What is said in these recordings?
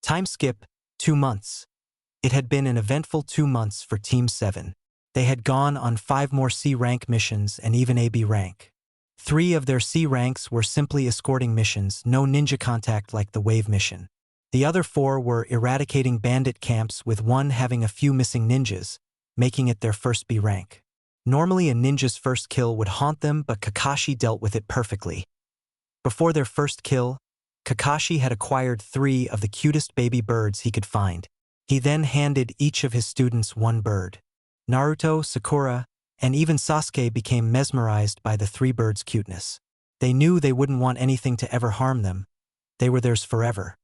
Time skip, 2 months. It had been an eventful 2 months for Team 7. They had gone on 5 more C rank missions and even AB rank. 3 of their C ranks were simply escorting missions, no ninja contact like the Wave mission. The other 4 were eradicating bandit camps, with one having a few missing ninjas, making it their first B rank. Normally a ninja's first kill would haunt them, but Kakashi dealt with it perfectly. Before their first kill, Kakashi had acquired 3 of the cutest baby birds he could find. He then handed each of his students 1 bird. Naruto, Sakura, and even Sasuke became mesmerized by the 3 birds' cuteness. They knew they wouldn't want anything to ever harm them. They were theirs forever.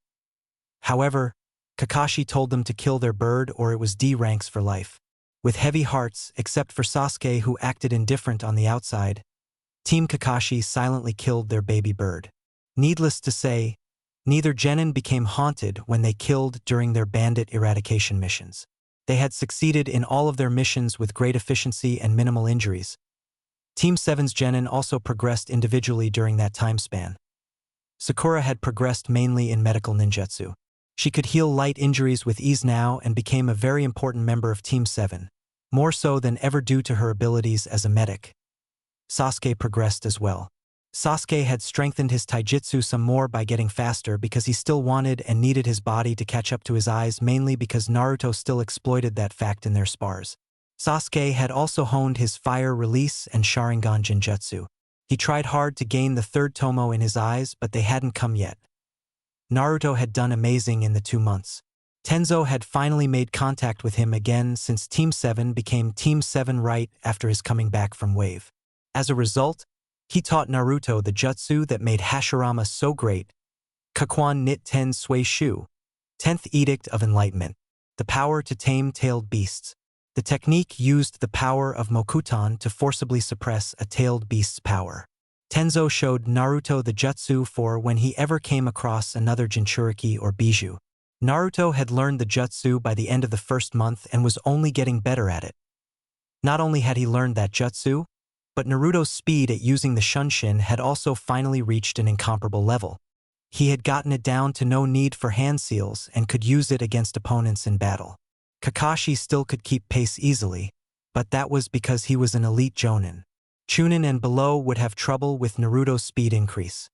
However, Kakashi told them to kill their bird or it was D ranks for life. With heavy hearts, except for Sasuke who acted indifferent on the outside, Team Kakashi silently killed their baby bird. Needless to say, neither genin became haunted when they killed during their bandit eradication missions. They had succeeded in all of their missions with great efficiency and minimal injuries. Team 7's genin also progressed individually during that time span. Sakura had progressed mainly in medical ninjutsu. She could heal light injuries with ease now and became a very important member of Team 7, more so than ever due to her abilities as a medic. Sasuke progressed as well. Sasuke had strengthened his taijutsu some more by getting faster because he still wanted and needed his body to catch up to his eyes, mainly because Naruto still exploited that fact in their spars. Sasuke had also honed his fire release and Sharingan Jinjutsu. He tried hard to gain the 3rd Tomo in his eyes, but they hadn't come yet. Naruto had done amazing in the 2 months. Tenzo had finally made contact with him again since Team 7 became Team 7 right after his coming back from Wave. As a result, he taught Naruto the jutsu that made Hashirama so great, Kakuan Nit Ten Sui Shu, 10th Edict of Enlightenment, the power to tame tailed beasts. The technique used the power of Mokutan to forcibly suppress a tailed beast's power. Tenzo showed Naruto the jutsu for when he ever came across another Jinchuriki or Biju. Naruto had learned the jutsu by the end of the 1st month and was only getting better at it. Not only had he learned that jutsu, but Naruto's speed at using the Shunshin had also finally reached an incomparable level. He had gotten it down to no need for hand seals and could use it against opponents in battle. Kakashi still could keep pace easily, but that was because he was an elite Jonin. Chunin and below would have trouble with Naruto's speed increase.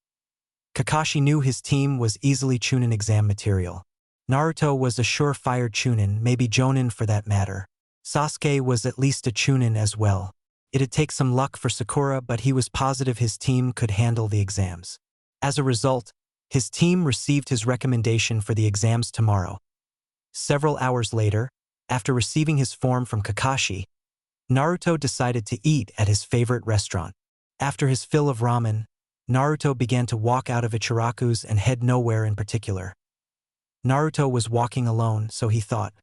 Kakashi knew his team was easily Chunin exam material. Naruto was a surefire Chunin, maybe Jonin for that matter. Sasuke was at least a Chunin as well. It'd take some luck for Sakura, but he was positive his team could handle the exams. As a result, his team received his recommendation for the exams tomorrow. Several hours later, after receiving his form from Kakashi, Naruto decided to eat at his favorite restaurant. After his fill of ramen, Naruto began to walk out of Ichiraku's and head nowhere in particular. Naruto was walking alone, so he thought.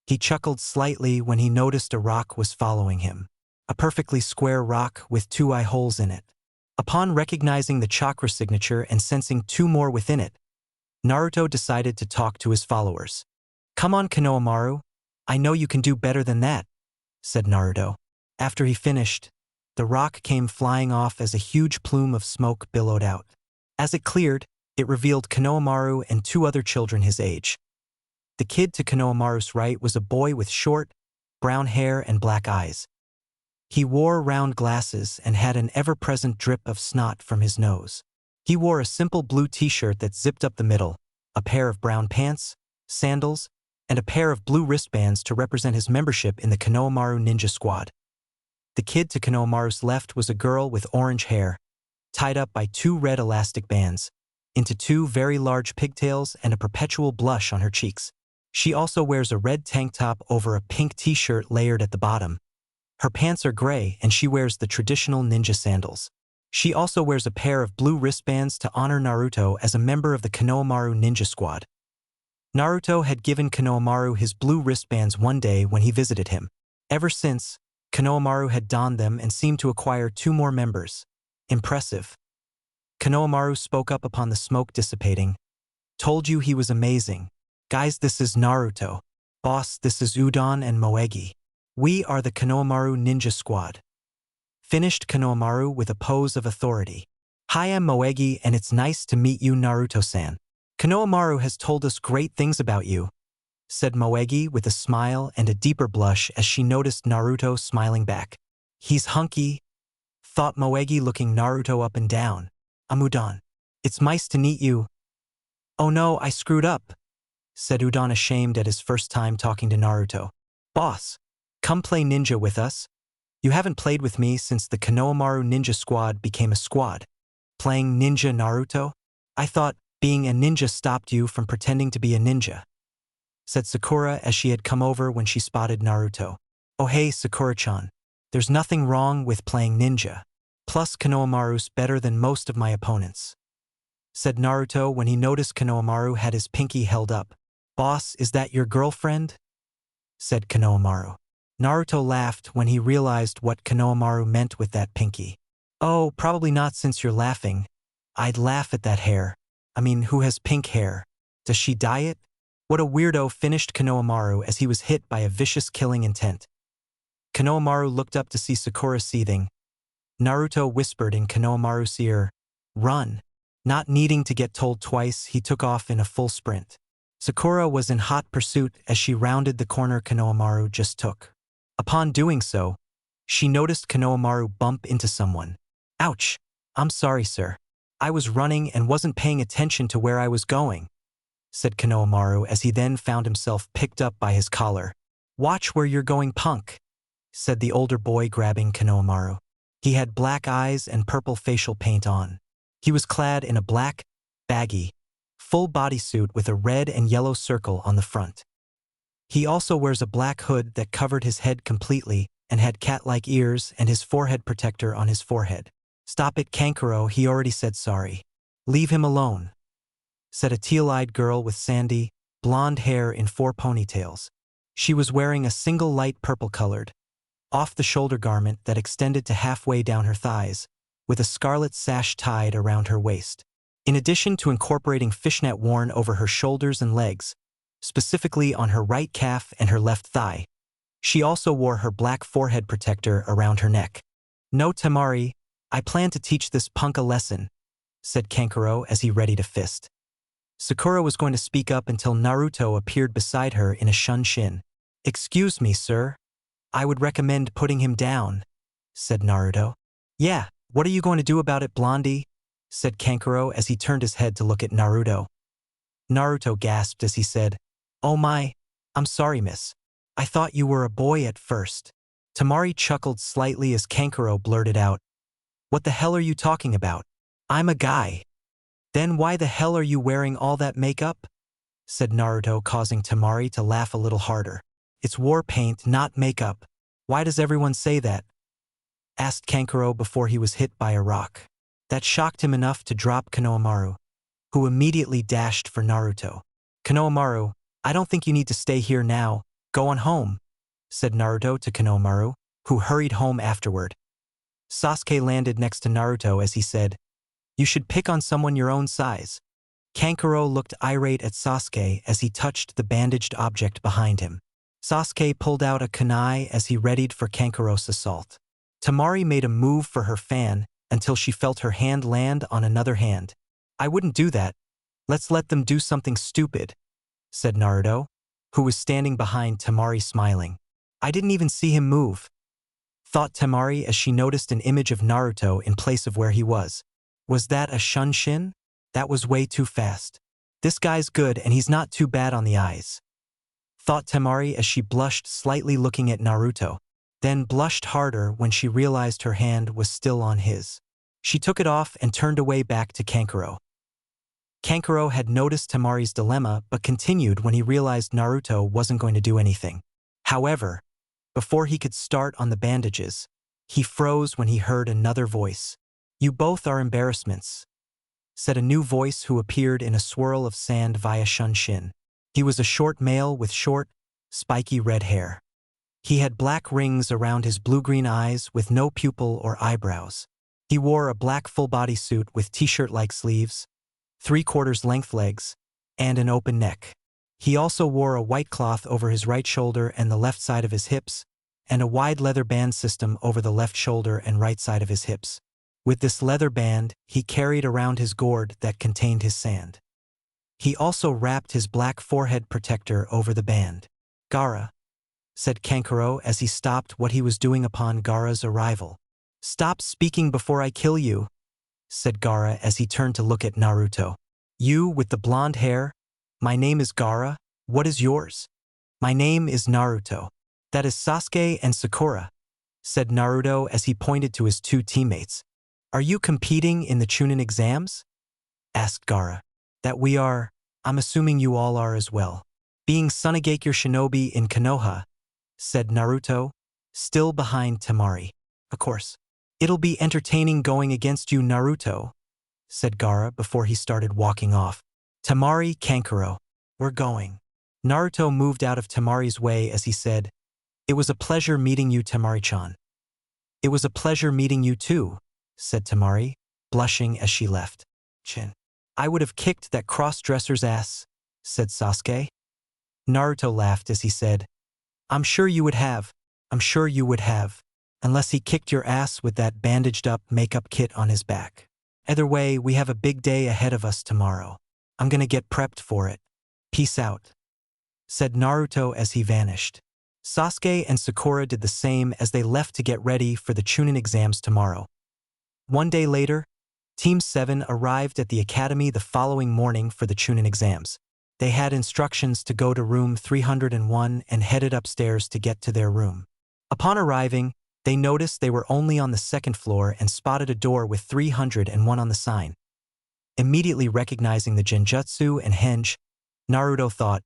He chuckled slightly when he noticed a rock was following him. A perfectly square rock with 2 eye holes in it. Upon recognizing the chakra signature and sensing 2 more within it, Naruto decided to talk to his followers. "Come on, Konohamaru, I know you can do better than that," said Naruto. After he finished, the rock came flying off as a huge plume of smoke billowed out. As it cleared, it revealed Konohamaru and 2 other children his age. The kid to Konohamaru's right was a boy with short, brown hair and black eyes. He wore round glasses and had an ever-present drip of snot from his nose. He wore a simple blue t-shirt that zipped up the middle, a pair of brown pants, sandals, and a pair of blue wristbands to represent his membership in the Konohamaru Ninja Squad. The kid to Konohamaru's left was a girl with orange hair, tied up by 2 red elastic bands, into 2 very large pigtails and a perpetual blush on her cheeks. She also wears a red tank top over a pink t-shirt layered at the bottom. Her pants are gray and she wears the traditional ninja sandals. She also wears a pair of blue wristbands to honor Naruto as a member of the Konohamaru Ninja Squad. Naruto had given Konohamaru his blue wristbands one day when he visited him. Ever since, Konohamaru had donned them and seemed to acquire 2 more members. Impressive. Konohamaru spoke up upon the smoke dissipating. "Told you he was amazing. Guys, this is Naruto. Boss, this is Udon and Moegi. We are the Konohamaru Ninja Squad." Finished Konohamaru with a pose of authority. "Hi, I'm Moegi and it's nice to meet you, Naruto-san." Konohamaru has told us great things about you, said Moegi with a smile and a deeper blush as she noticed Naruto smiling back. He's hunky, thought Moegi looking Naruto up and down. Udon. It's nice to meet you. Oh no, I screwed up, said Udon ashamed at his first time talking to Naruto. Boss, come play ninja with us. You haven't played with me since the Konohamaru Ninja Squad became a squad. Playing ninja Naruto? I thought being a ninja stopped you from pretending to be a ninja, said Sakura as she had come over when she spotted Naruto. Oh hey Sakura-chan, there's nothing wrong with playing ninja. Plus Konohamaru's better than most of my opponents, said Naruto when he noticed Konohamaru had his pinky held up. Boss, is that your girlfriend? Said Konohamaru. Naruto laughed when he realized what Konohamaru meant with that pinky. Oh, probably not since you're laughing. I'd laugh at that hair. I mean, who has pink hair? Does she dye it? What a weirdo, finished Konohamaru as he was hit by a vicious killing intent. Konohamaru looked up to see Sakura seething. Naruto whispered in Konohamaru's ear, "Run." Not needing to get told twice, he took off in a full sprint. Sakura was in hot pursuit as she rounded the corner Konohamaru just took. Upon doing so, she noticed Konohamaru bump into someone. Ouch! I'm sorry, sir. I was running and wasn't paying attention to where I was going, said Konohamaru as he then found himself picked up by his collar. Watch where you're going, punk, said the older boy grabbing Konohamaru. He had black eyes and purple facial paint on. He was clad in a black, baggy, full bodysuit with a red and yellow circle on the front. He also wears a black hood that covered his head completely and had cat-like ears and his forehead protector on his forehead. Stop it, Kankuro, he already said sorry. Leave him alone, said a teal-eyed girl with sandy, blonde hair in 4 ponytails. She was wearing a single light purple-colored, off-the-shoulder garment that extended to halfway down her thighs, with a scarlet sash tied around her waist. In addition to incorporating fishnet worn over her shoulders and legs, specifically on her right calf and her left thigh, she also wore her black forehead protector around her neck. No, Temari, I plan to teach this punk a lesson, said Kankuro as he readied a fist. Sakura was going to speak up until Naruto appeared beside her in a shunshin. Excuse me, sir. I would recommend putting him down, said Naruto. Yeah, what are you going to do about it, Blondie? Said Kankuro as he turned his head to look at Naruto. Naruto gasped as he said, Oh my, I'm sorry, miss. I thought you were a boy at first. Temari chuckled slightly as Kankuro blurted out, What the hell are you talking about? I'm a guy. Then why the hell are you wearing all that makeup? Said Naruto, causing Temari to laugh a little harder. It's war paint, not makeup. Why does everyone say that? Asked Kankuro before he was hit by a rock. That shocked him enough to drop Konohamaru, who immediately dashed for Naruto. Konohamaru, I don't think you need to stay here now. Go on home, said Naruto to Konohamaru, who hurried home afterward. Sasuke landed next to Naruto as he said, You should pick on someone your own size. Kankuro looked irate at Sasuke as he touched the bandaged object behind him. Sasuke pulled out a kunai as he readied for Kankuro's assault. Temari made a move for her fan until she felt her hand land on another hand. I wouldn't do that. Let's let them do something stupid, said Naruto, who was standing behind Temari smiling. I didn't even see him move, thought Temari as she noticed an image of Naruto in place of where he was. Was that a shunshin? That was way too fast. This guy's good and he's not too bad on the eyes, thought Temari as she blushed slightly looking at Naruto, then blushed harder when she realized her hand was still on his. She took it off and turned away back to Kankuro. Kankuro had noticed Temari's dilemma but continued when he realized Naruto wasn't going to do anything. However, before he could start on the bandages, he froze when he heard another voice. You both are embarrassments, said a new voice who appeared in a swirl of sand via shunshin. He was a short male with short, spiky red hair. He had black rings around his blue-green eyes with no pupil or eyebrows. He wore a black full-body suit with t-shirt-like sleeves, 3/4 length legs, and an open neck. He also wore a white cloth over his right shoulder and the left side of his hips, and a wide leather band system over the left shoulder and right side of his hips. With this leather band, he carried around his gourd that contained his sand. He also wrapped his black forehead protector over the band. Gaara, said Kankuro as he stopped what he was doing upon Gaara's arrival. Stop speaking before I kill you, said Gaara as he turned to look at Naruto. You with the blonde hair? My name is Gaara. What is yours? My name is Naruto. That is Sasuke and Sakura, said Naruto as he pointed to his two teammates. Are you competing in the Chunin exams? Asked Gaara. That we are. I'm assuming you all are as well. Being Sunagake your shinobi in Konoha, said Naruto, still behind Temari. Of course. It'll be entertaining going against you, Naruto, said Gaara before he started walking off. Temari, Kankuro, we're going. Naruto moved out of Temari's way as he said, It was a pleasure meeting you, Temari-chan. It was a pleasure meeting you too, said Temari, blushing as she left. Chin. I would have kicked that cross-dresser's ass, said Sasuke. Naruto laughed as he said, I'm sure you would have. I'm sure you would have. Unless he kicked your ass with that bandaged-up makeup kit on his back. Either way, we have a big day ahead of us tomorrow. I'm gonna get prepped for it. Peace out, said Naruto as he vanished. Sasuke and Sakura did the same as they left to get ready for the Chunin exams tomorrow. One day later, Team 7 arrived at the academy the following morning for the Chunin exams. They had instructions to go to room 301 and headed upstairs to get to their room. Upon arriving, they noticed they were only on the second floor and spotted a door with 301 on the sign. Immediately recognizing the Genjutsu and Henge, Naruto thought,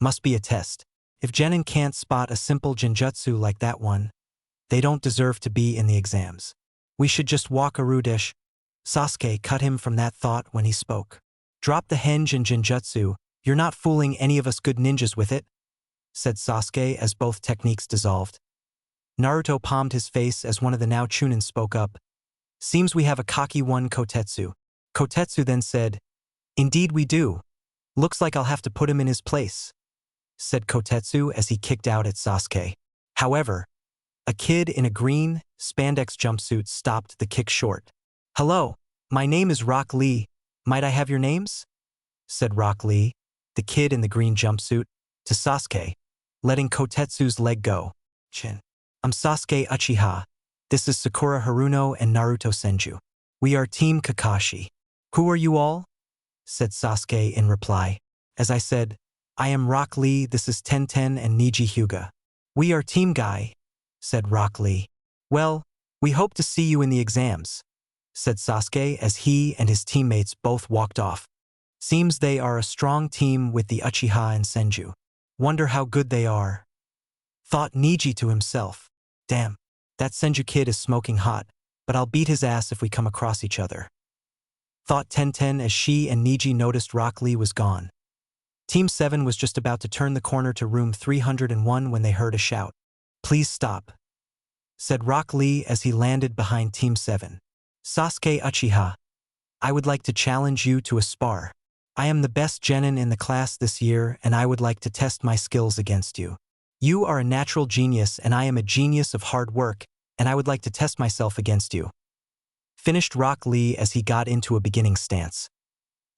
must be a test. If Genin can't spot a simple Genjutsu like that one, they don't deserve to be in the exams. We should just walk Arudesh. Sasuke cut him from that thought when he spoke. Drop the Henge and Genjutsu, you're not fooling any of us good ninjas with it, said Sasuke as both techniques dissolved. Naruto palmed his face as one of the now Chunin spoke up. Seems we have a cocky one, Kotetsu. Kotetsu then said, Indeed we do. Looks like I'll have to put him in his place, said Kotetsu as he kicked out at Sasuke. However, a kid in a green, spandex jumpsuit stopped the kick short. Hello, my name is Rock Lee. Might I have your names? Said Rock Lee, the kid in the green jumpsuit, to Sasuke, letting Kotetsu's leg go. Chin. I'm Sasuke Uchiha. This is Sakura Haruno and Naruto Senju. We are Team Kakashi. Who are you all? Said Sasuke in reply. As I said, I am Rock Lee, this is Tenten and Niji Hyuga. We are Team Guy, said Rock Lee. Well, we hope to see you in the exams, said Sasuke as he and his teammates both walked off. Seems they are a strong team with the Uchiha and Senju. Wonder how good they are. Thought Niji to himself. Damn, that Senju kid is smoking hot, but I'll beat his ass if we come across each other. Thought Tenten as she and Niji noticed Rock Lee was gone. Team 7 was just about to turn the corner to room 301 when they heard a shout. Please stop, said Rock Lee as he landed behind Team 7. Sasuke Uchiha, I would like to challenge you to a spar. I am the best genin in the class this year and I would like to test my skills against you. You are a natural genius and I am a genius of hard work, and I would like to test myself against you. Finished Rock Lee as he got into a beginning stance.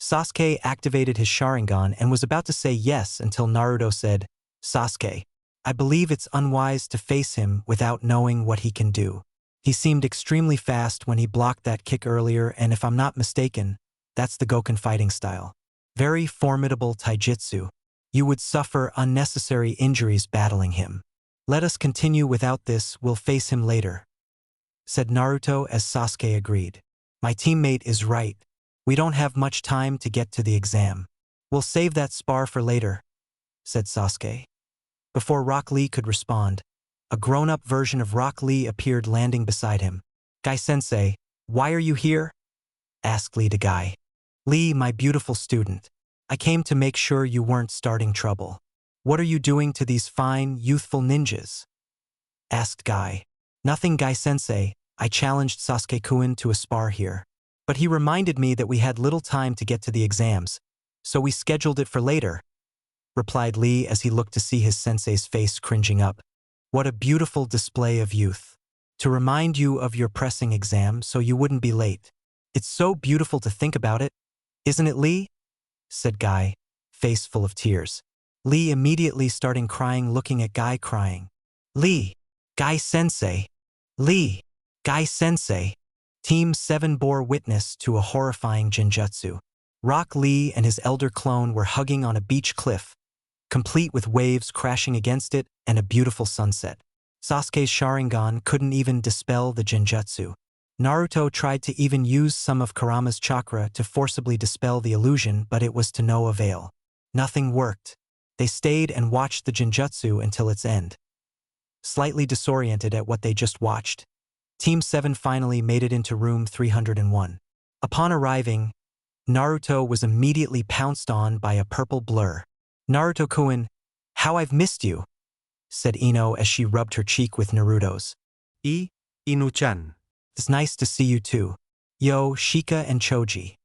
Sasuke activated his Sharingan and was about to say yes until Naruto said, Sasuke, I believe it's unwise to face him without knowing what he can do. He seemed extremely fast when he blocked that kick earlier, and if I'm not mistaken, that's the Goken fighting style. Very formidable taijutsu. You would suffer unnecessary injuries battling him. Let us continue without this, we'll face him later, said Naruto as Sasuke agreed. My teammate is right. We don't have much time to get to the exam. We'll save that spar for later, said Sasuke. Before Rock Lee could respond, a grown-up version of Rock Lee appeared landing beside him. Guy-sensei, why are you here? Asked Lee to Guy. Lee, my beautiful student. I came to make sure you weren't starting trouble. What are you doing to these fine, youthful ninjas? Asked Guy. Nothing, Guy-sensei. I challenged Sasuke-kun to a spar here. But he reminded me that we had little time to get to the exams, so we scheduled it for later, replied Lee as he looked to see his sensei's face cringing up. What a beautiful display of youth. To remind you of your pressing exam so you wouldn't be late. It's so beautiful to think about it, isn't it, Lee? Said Guy, face full of tears. Lee immediately starting crying, looking at Guy crying. Lee! Guy-sensei! Lee! Guy-sensei! Team 7 bore witness to a horrifying genjutsu. Rock Lee and his elder clone were hugging on a beach cliff, complete with waves crashing against it and a beautiful sunset. Sasuke's Sharingan couldn't even dispel the genjutsu. Naruto tried to even use some of Kurama's chakra to forcibly dispel the illusion, but it was to no avail. Nothing worked. They stayed and watched the genjutsu until its end. Slightly disoriented at what they just watched, Team 7 finally made it into room 301. Upon arriving, Naruto was immediately pounced on by a purple blur. "Naruto-kun, how I've missed you," said Ino as she rubbed her cheek with Naruto's. Inu-chan. "It's nice to see you too. Yo, Shika and Choji,"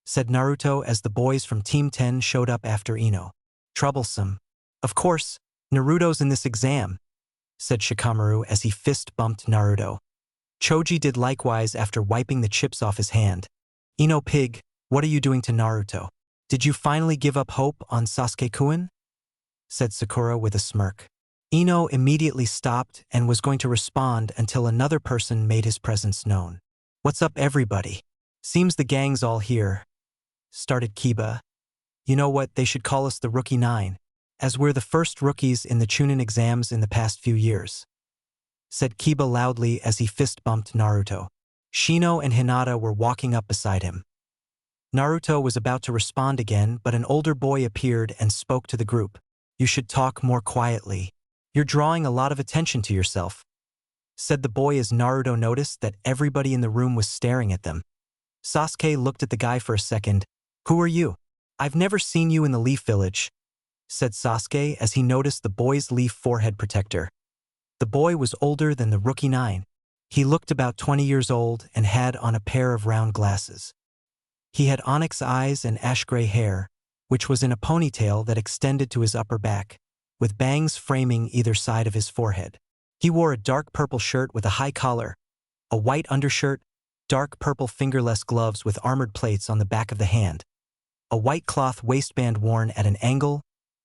said Naruto as the boys from Team 10 showed up after Ino. "Troublesome. Of course, Naruto's in this exam," said Shikamaru as he fist-bumped Naruto. Choji did likewise after wiping the chips off his hand. "Ino pig, what are you doing to Naruto? Did you finally give up hope on Sasuke-kun?" said Sakura with a smirk. Ino immediately stopped and was going to respond until another person made his presence known. "What's up, everybody? Seems the gang's all here," started Kiba. "You know what, they should call us the Rookie 9, as we're the first rookies in the Chunin exams in the past few years," said Kiba loudly as he fist-bumped Naruto. Shino and Hinata were walking up beside him. Naruto was about to respond again, but an older boy appeared and spoke to the group. "You should talk more quietly. You're drawing a lot of attention to yourself," said the boy as Naruto noticed that everybody in the room was staring at them. Sasuke looked at the guy for a second. "Who are you? I've never seen you in the Leaf Village," said Sasuke as he noticed the boy's leaf forehead protector. The boy was older than the Rookie 9. He looked about 20 years old and had on a pair of round glasses. He had onyx eyes and ash-gray hair, which was in a ponytail that extended to his upper back, with bangs framing either side of his forehead. He wore a dark purple shirt with a high collar, a white undershirt, dark purple fingerless gloves with armored plates on the back of the hand, a white cloth waistband worn at an angle,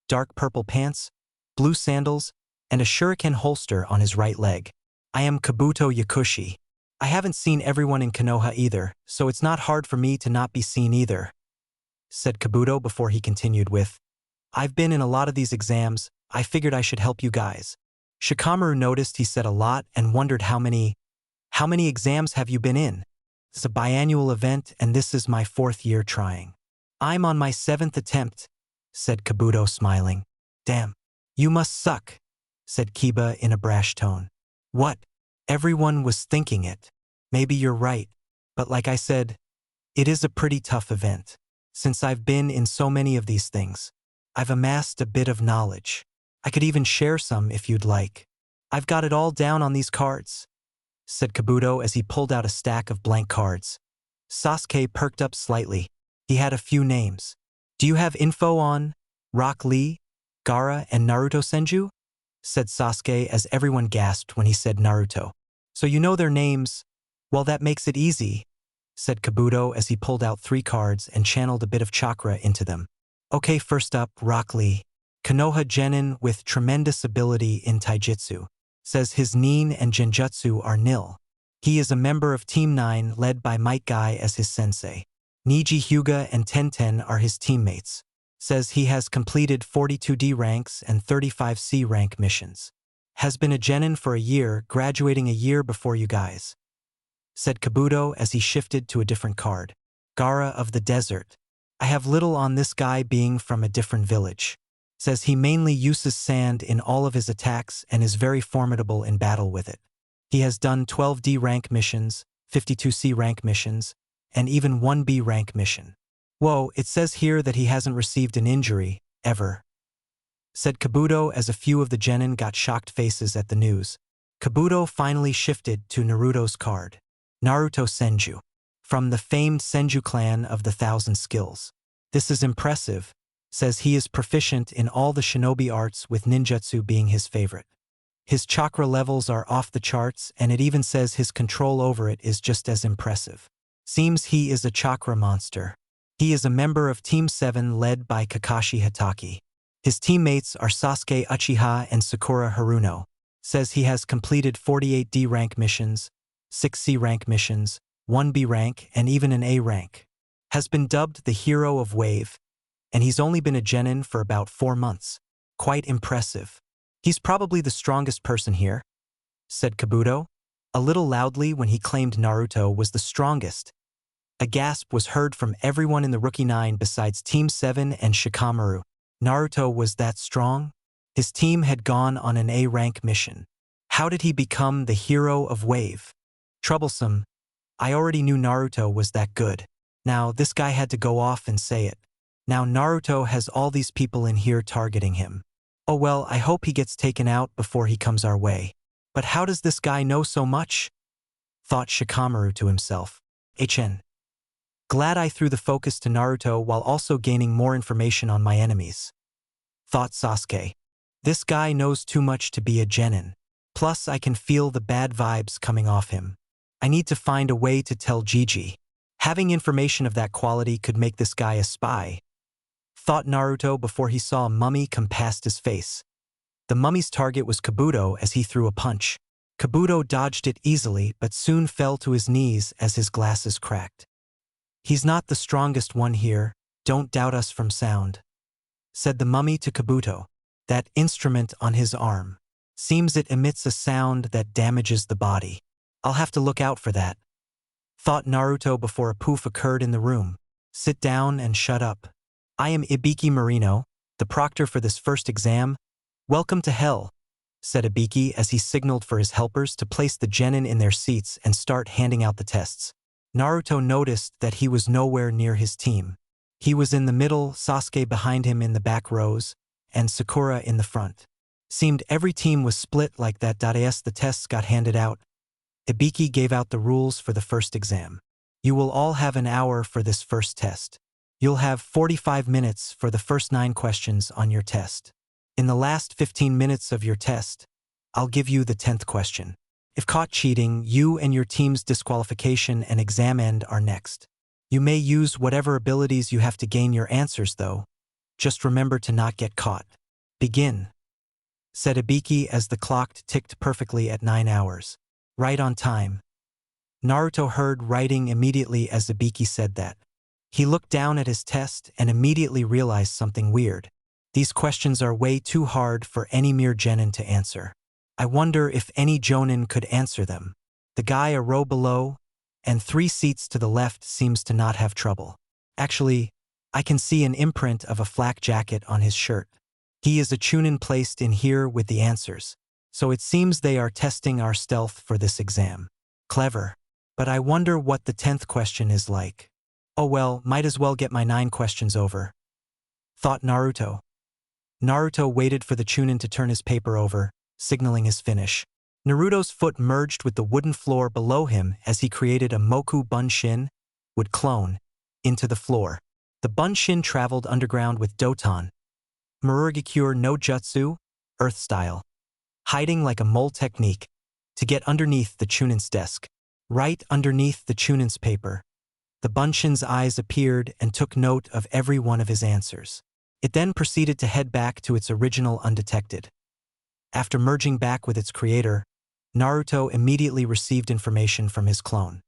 dark purple pants, blue sandals, and a shuriken holster on his right leg. "I am Kabuto Yakushi. I haven't seen everyone in Konoha either, so it's not hard for me to not be seen either," said Kabuto before he continued with, "I've been in a lot of these exams. I figured I should help you guys." Shikamaru noticed he said a lot and wondered how many exams have you been in? "It's a biannual event and this is my 4th year trying." "I'm on my 7th attempt," said Kabuto smiling. "Damn, you must suck," said Kiba in a brash tone. "What? Everyone was thinking it. Maybe you're right, but like I said, it is a pretty tough event. Since I've been in so many of these things, I've amassed a bit of knowledge. I could even share some if you'd like. I've got it all down on these cards," said Kabuto as he pulled out a stack of blank cards. Sasuke perked up slightly. He had a few names. "Do you have info on Rock Lee, Gaara, and Naruto Senju?" said Sasuke as everyone gasped when he said Naruto. "So you know their names? Well, that makes it easy," said Kabuto as he pulled out 3 cards and channeled a bit of chakra into them. "Okay, first up, Rock Lee. Konoha genin with tremendous ability in taijutsu. Says his nin and genjutsu are nil. He is a member of Team 9 led by Might Guy as his sensei. Niji Hyuga and Tenten are his teammates. Says he has completed 42 D ranks and 35 C rank missions. Has been a genin for a year, graduating a year before you guys," said Kabuto as he shifted to a different card. "Gaara of the Desert. I have little on this guy being from a different village. Says he mainly uses sand in all of his attacks and is very formidable in battle with it. He has done 12 D rank missions, 52 C rank missions, and even 1 B rank mission. Whoa, it says here that he hasn't received an injury, ever," said Kabuto as a few of the genin got shocked faces at the news. Kabuto finally shifted to Naruto's card. Naruto Senju. From the famed Senju clan of the 1,000 skills. This is impressive. Says he is proficient in all the shinobi arts with ninjutsu being his favorite. His chakra levels are off the charts and it even says his control over it is just as impressive. Seems he is a chakra monster. He is a member of Team 7 led by Kakashi Hatake. His teammates are Sasuke Uchiha and Sakura Haruno. Says he has completed 48 D rank missions, 6 C rank missions, 1 B rank, and even an A rank. Has been dubbed the hero of Wave, and he's only been a genin for about 4 months. Quite impressive. He's probably the strongest person here, said Kabuto, a little loudly when he claimed Naruto was the strongest. A gasp was heard from everyone in the Rookie 9 besides Team 7 and Shikamaru. Naruto was that strong? His team had gone on an A-rank mission. How did he become the hero of Wave? Troublesome. I already knew Naruto was that good. Now this guy had to go off and say it. Now Naruto has all these people in here targeting him. Oh well, I hope he gets taken out before he comes our way. But how does this guy know so much? Thought Shikamaru to himself. HN. Glad I threw the focus to Naruto while also gaining more information on my enemies. Thought Sasuke. This guy knows too much to be a genin. Plus I can feel the bad vibes coming off him. I need to find a way to tell Gigi. Having information of that quality could make this guy a spy. Thought Naruto before he saw a mummy come past his face. The mummy's target was Kabuto as he threw a punch. Kabuto dodged it easily but soon fell to his knees as his glasses cracked. He's not the strongest one here, don't doubt us from sound, said the mummy to Kabuto. That instrument on his arm. Seems it emits a sound that damages the body. I'll have to look out for that. Thought Naruto before a poof occurred in the room. Sit down and shut up. I am Ibiki Marino, the proctor for this first exam. Welcome to hell, said Ibiki as he signaled for his helpers to place the genin in their seats and start handing out the tests. Naruto noticed that he was nowhere near his team. He was in the middle, Sasuke behind him in the back rows, and Sakura in the front. Seemed every team was split like that. As the tests got handed out, Ibiki gave out the rules for the first exam. You will all have an hour for this first test. You'll have 45 minutes for the first 9 questions on your test. In the last 15 minutes of your test, I'll give you the 10th question. If caught cheating, you and your team's disqualification and exam end are next. You may use whatever abilities you have to gain your answers though. Just remember to not get caught. Begin, said Ibiki as the clock ticked perfectly at 9 hours. Right on time. Naruto heard writing immediately as Ibiki said that. He looked down at his test and immediately realized something weird. These questions are way too hard for any mere genin to answer. I wonder if any jonin could answer them. The guy a row below and 3 seats to the left seems to not have trouble. Actually, I can see an imprint of a flak jacket on his shirt. He is a chunin placed in here with the answers. So it seems they are testing our stealth for this exam. Clever. But I wonder what the 10th question is like. Oh well, might as well get my 9 questions over. Thought Naruto. Naruto waited for the chunin to turn his paper over, signaling his finish. Naruto's foot merged with the wooden floor below him as he created a Moku Bunshin, would clone, into the floor. The Bunshin traveled underground with Doton. Murugakure no Jutsu, Earth style. Hiding like a mole technique, to get underneath the chunin's desk. Right underneath the chunin's paper. The Bunshin's eyes appeared and took note of every one of his answers. It then proceeded to head back to its original undetected. After merging back with its creator, Naruto immediately received information from his clone.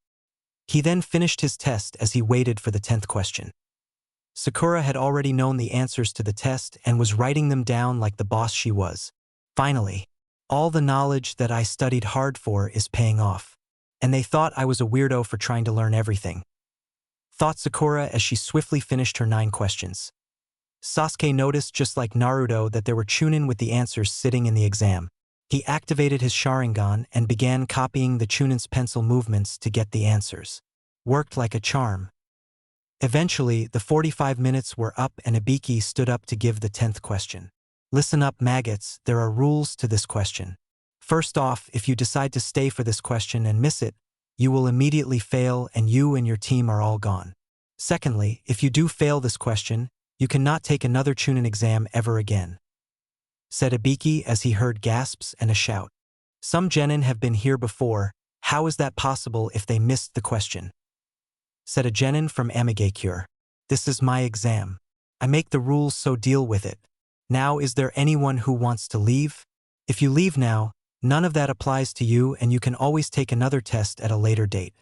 He then finished his test as he waited for the 10th question. Sakura had already known the answers to the test and was writing them down like the boss she was. Finally, all the knowledge that I studied hard for is paying off. And they thought I was a weirdo for trying to learn everything. Thought Sakura as she swiftly finished her 9 questions. Sasuke noticed, just like Naruto, that there were chunin with the answers sitting in the exam. He activated his Sharingan and began copying the chunin's pencil movements to get the answers. Worked like a charm. Eventually, the 45 minutes were up and Ibiki stood up to give the 10th question. Listen up, maggots, there are rules to this question. First off, if you decide to stay for this question and miss it, you will immediately fail and you and your team are all gone. Secondly, if you do fail this question, you cannot take another chunin exam ever again, said Ibiki as he heard gasps and a shout. Some genin have been here before, how is that possible if they missed the question? Said a genin from Amigakure. This is my exam. I make the rules, so deal with it. Now, is there anyone who wants to leave? If you leave now, none of that applies to you and you can always take another test at a later date,"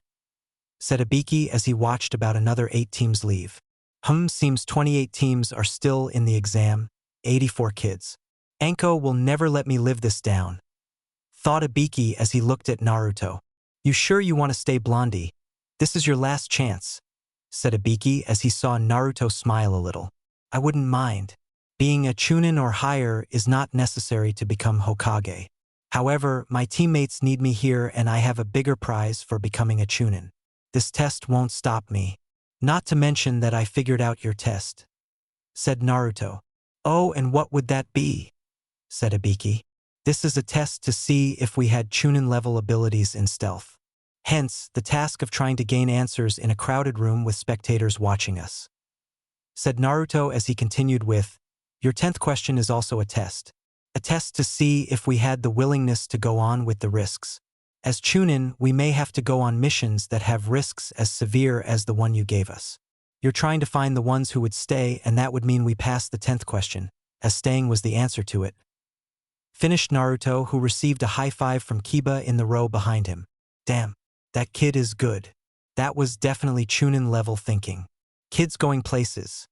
said Ibiki as he watched about another 8 teams leave. Seems 28 teams are still in the exam, 84 kids. Anko will never let me live this down, thought Ibiki as he looked at Naruto. You sure you want to stay, Blondie? This is your last chance, said Ibiki as he saw Naruto smile a little. I wouldn't mind. Being a Chunin or higher is not necessary to become Hokage. However, my teammates need me here and I have a bigger prize for becoming a Chunin. This test won't stop me. Not to mention that I figured out your test, said Naruto. Oh, and what would that be? Said Ibiki. This is a test to see if we had Chunin-level abilities in stealth. Hence, the task of trying to gain answers in a crowded room with spectators watching us, said Naruto as he continued with, your 10th question is also a test. A test to see if we had the willingness to go on with the risks. As Chunin, we may have to go on missions that have risks as severe as the one you gave us. You're trying to find the ones who would stay, and that would mean we passed the 10th question, as staying was the answer to it. Finished Naruto, who received a high five from Kiba in the row behind him. Damn, that kid is good. That was definitely Chunin-level thinking. Kids going places,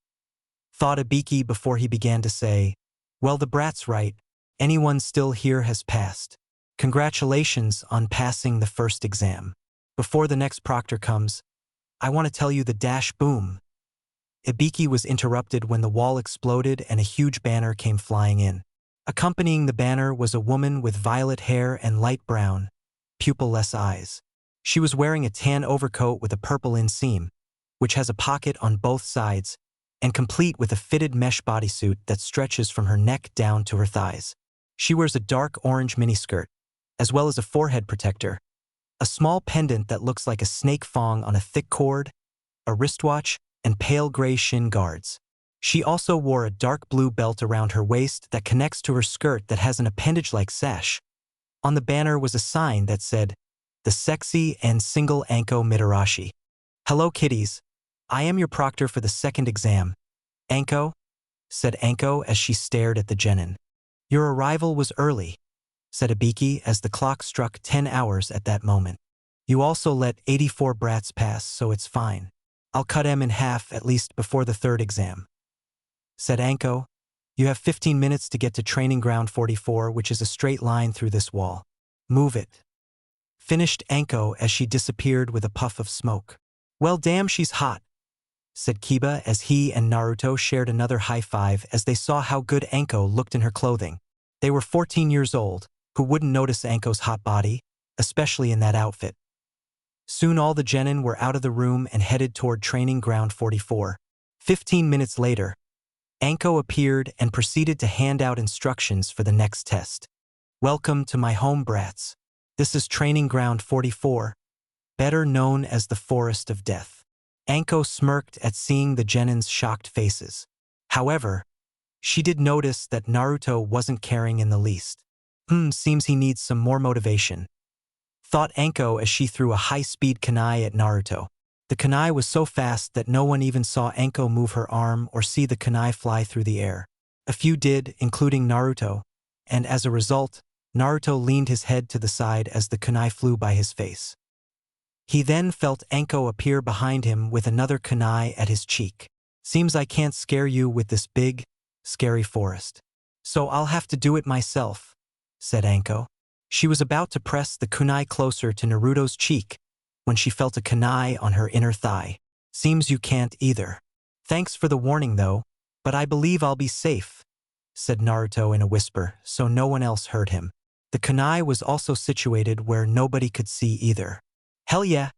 thought Ibiki before he began to say, well, the brat's right. Anyone still here has passed. Congratulations on passing the first exam. Before the next proctor comes, I want to tell you the dash boom. Ibiki was interrupted when the wall exploded and a huge banner came flying in. Accompanying the banner was a woman with violet hair and light brown, pupil-less eyes. She was wearing a tan overcoat with a purple inseam, which has a pocket on both sides, and complete with a fitted mesh bodysuit that stretches from her neck down to her thighs. She wears a dark orange miniskirt, as well as a forehead protector, a small pendant that looks like a snake fong on a thick cord, a wristwatch, and pale gray shin guards. She also wore a dark blue belt around her waist that connects to her skirt that has an appendage-like sash. On the banner was a sign that said, The Sexy and Single Anko Mitarashi. Hello, kiddies. I am your proctor for the second exam. Anko, said Anko as she stared at the genin. Your arrival was early, said Ibiki as the clock struck 10 hours at that moment. You also let 84 brats pass, so it's fine. I'll cut em in half at least before the third exam, said Anko. You have 15 minutes to get to training ground 44, which is a straight line through this wall. Move it. Finished Anko as she disappeared with a puff of smoke. Well, damn, she's hot, said Kiba as he and Naruto shared another high five as they saw how good Anko looked in her clothing. They were 14 years old, who wouldn't notice Anko's hot body, especially in that outfit. Soon all the genin were out of the room and headed toward training ground 44. 15 minutes later, Anko appeared and proceeded to hand out instructions for the next test. Welcome to my home, brats. This is training ground 44, better known as the Forest of Death. Anko smirked at seeing the genin's shocked faces. However, she did notice that Naruto wasn't caring in the least. Seems he needs some more motivation, thought Anko as she threw a high-speed kunai at Naruto. The kunai was so fast that no one even saw Anko move her arm or see the kunai fly through the air. A few did, including Naruto, and as a result, Naruto leaned his head to the side as the kunai flew by his face. He then felt Anko appear behind him with another kunai at his cheek. Seems I can't scare you with this big, scary forest. So I'll have to do it myself, said Anko. She was about to press the kunai closer to Naruto's cheek when she felt a kunai on her inner thigh. Seems you can't either. Thanks for the warning though, but I believe I'll be safe, said Naruto in a whisper so no one else heard him. The kunai was also situated where nobody could see either. Hell yeah,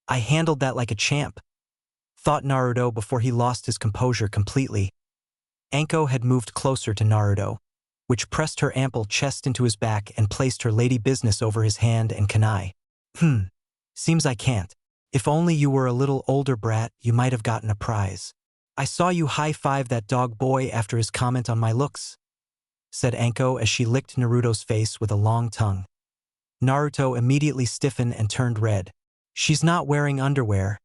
I handled that like a champ, thought Naruto before he lost his composure completely. Anko had moved closer to Naruto, which pressed her ample chest into his back and placed her lady business over his hand and kunai. Seems I can't. If only you were a little older, brat, you might have gotten a prize. I saw you high-five that dog boy after his comment on my looks, said Anko as she licked Naruto's face with a long tongue. Naruto immediately stiffened and turned red. She's not wearing underwear,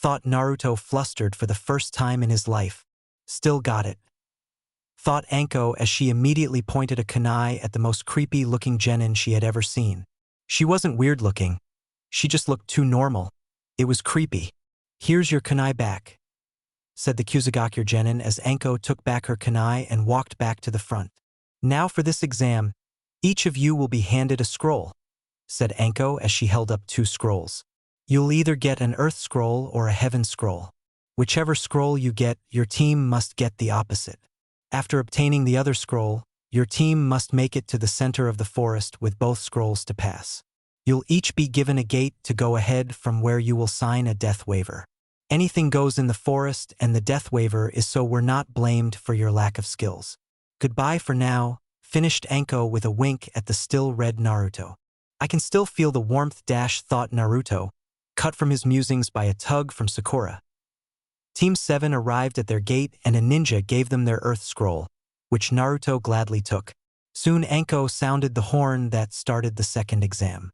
thought Naruto, flustered for the first time in his life. Still got it, thought Anko as she immediately pointed a kunai at the most creepy-looking genin she had ever seen. She wasn't weird-looking. She just looked too normal. It was creepy. "Here's your kunai back," said the Kusagakure genin as Anko took back her kunai and walked back to the front. "Now for this exam, each of you will be handed a scroll," said Anko as she held up 2 scrolls. "You'll either get an earth scroll or a heaven scroll. Whichever scroll you get, your team must get the opposite. After obtaining the other scroll, your team must make it to the center of the forest with both scrolls to pass. You'll each be given a gate to go ahead from where you will sign a death waiver. Anything goes in the forest, and the death waiver is so we're not blamed for your lack of skills. Goodbye for now," finished Anko with a wink at the still red Naruto. "I can still feel the warmth," thought Naruto, cut from his musings by a tug from Sakura. Team 7 arrived at their gate and a ninja gave them their earth scroll, which Naruto gladly took. Soon Anko sounded the horn that started the second exam.